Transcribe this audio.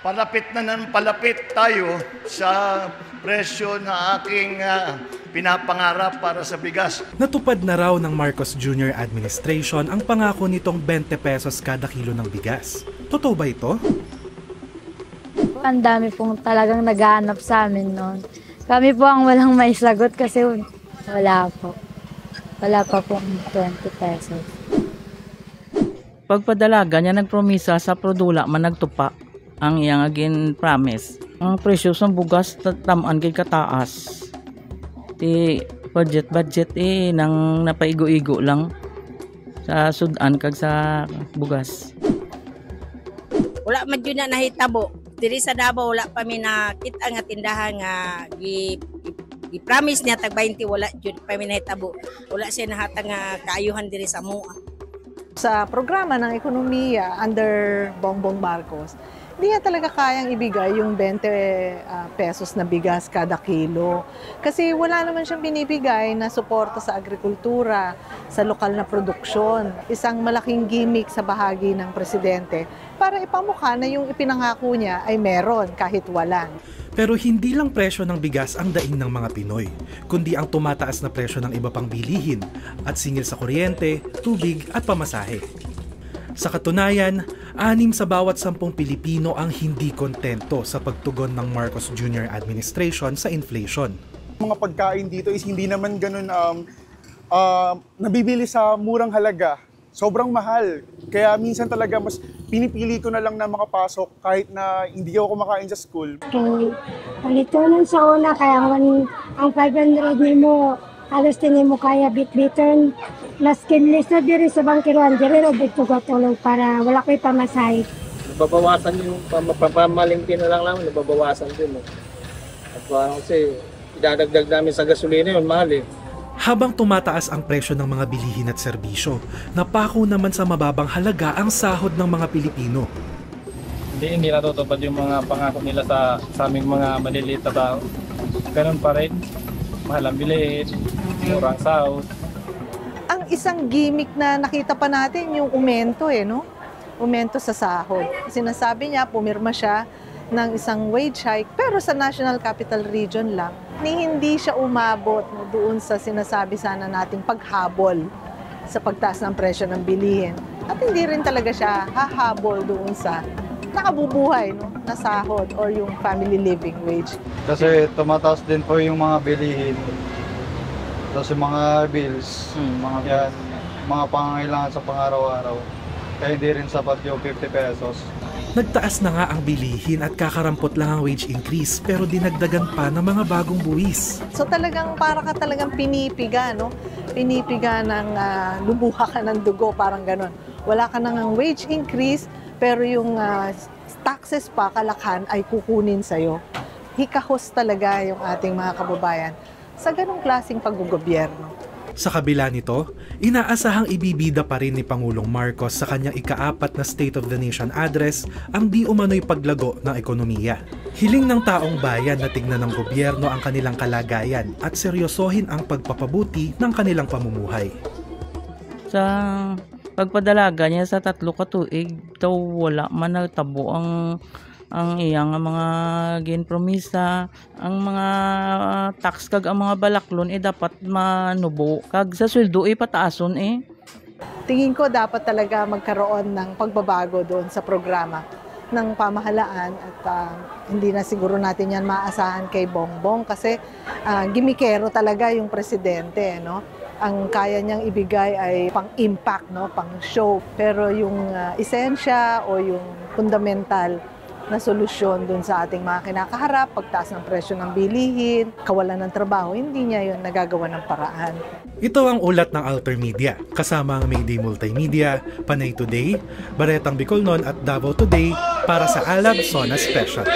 palapit na ng palapit tayo sa presyo na aking pinapangarap para sa bigas. Natupad na raw ng Marcos Jr. administration ang pangako nitong 20 pesos kada kilo ng bigas. Totoo ba ito? Ang dami pong talagang naghahanap sa amin noon. Kami po ang walang may sagot kasi wala po. Wala pa pong 20 pesos. Pagpadalaga niya nagpromisa sa produla man nagtupa ang iyang agin promise. Ang presyo sa bugas tamaan kay kataas. Ti budget nang napaigo-igo lang sa sudan kag sa bugas. Wala man yun na nahitabo. Diri sa Davao wala pa mi nakita nga tindahan nga i-promise niya tag 20 wala jud pa mi nahitabo. Wala siya nahatag nga kaayuhan diri sa mua. Sa programa ng ekonomiya under Bongbong Marcos, hindi niya talaga kayang ibigay yung 20 pesos na bigas kada kilo. Kasi wala naman siyang binibigay na suporta sa agrikultura, sa lokal na produksyon. Isang malaking gimmick sa bahagi ng presidente para ipamukha na yung ipinangako niya ay meron kahit wala. Pero hindi lang presyo ng bigas ang daing ng mga Pinoy, kundi ang tumataas na presyo ng iba pang bilihin at singil sa kuryente, tubig at pamasahe. Sa katunayan, 6 sa bawat 10 Pilipino ang hindi kontento sa pagtugon ng Marcos Jr. administration sa inflation. Mga pagkain dito is hindi naman ganun nabibili sa murang halaga. Sobrang mahal. Kaya minsan talaga mas pinipili ko na lang na makapasok kahit na hindi ako kumakain sa school. Palito nun sa una, kaya ang 500 mo, halos tinin mo kaya bit-biton. Mas kinlis na diri sa bangkiruan, diri ro dito gatulog para wala ko'y pamasahe. Nababawasan yung pamamalingkin na lang namin, nababawasan din. At kasi idadagdag namin sa gasolina yun, mahal eh. Habang tumataas ang presyo ng mga bilihin at serbisyo, napako naman sa mababang halaga ang sahod ng mga Pilipino. Hindi natutupad yung mga pangako nila sa aming mga maliliit na tao. Ganun pa rin, mahal ang bilihin, murang sahod. Ang isang gimmick na nakita pa natin yung umento no? Umento sa sahod. Sinasabi niya, pumirma siya ng isang wage hike, pero sa National Capital Region lang. Hindi siya umabot doon sa sinasabi sana nating paghabol sa pagtaas ng presyo ng bilihin. At hindi rin talaga siya hahabol doon sa nakabubuhay na sahod or yung family living wage. Kasi tumataas din po yung mga bilihin. Tapos yung mga bills, mga pangangailangan sa pang-araw-araw. Kaya hindi rin sapat yung 50 pesos. Nagtaas na nga ang bilihin at kakarampot lang ang wage increase pero dinagdagan pa ng mga bagong buwis. So talagang para ka talagang pinipiga, no? Pinipiga ng lubuha ka ng dugo, parang ganon. Wala ka nang wage increase pero yung taxes pa kalakhan ay kukunin sa'yo. Hikahos talaga yung ating mga kababayan sa ganong klaseng paggogobyerno. Sa kabila nito, inaasahang ibibida pa rin ni Pangulong Marcos sa kanyang ika-4 na State of the Nation address ang di umano'y paglago ng ekonomiya. Hiling ng taong bayan na tignan ng gobyerno ang kanilang kalagayan at seryosohin ang pagpapabuti ng kanilang pamumuhay. Sa pagpadalaga niya sa 3 ka tuig, daw wala man nagtabo ang iyang mga ginpromisa, ang mga tax kag ang mga balaklon dapat manubo kag sa sweldo pataason Tingin ko dapat talaga magkaroon ng pagbabago doon sa programa ng pamahalaan at hindi na siguro natin yan maasahan kay Bongbong kasi gimikero talaga yung presidente, no? Ang kaya niyang ibigay ay pang-impact, no? Pang-show, pero yung esensya o yung fundamental na solusyon dun sa ating mga kinakaharap, pagtaas ng presyo ng bilihin, kawalan ng trabaho, hindi niya yun nagagawa ng paraan. Ito ang ulat ng Altermedia, kasama ang Mayday Multimedia, Panay Today, Baretang Bicolnon at Davao Today para sa Alab Zona Special.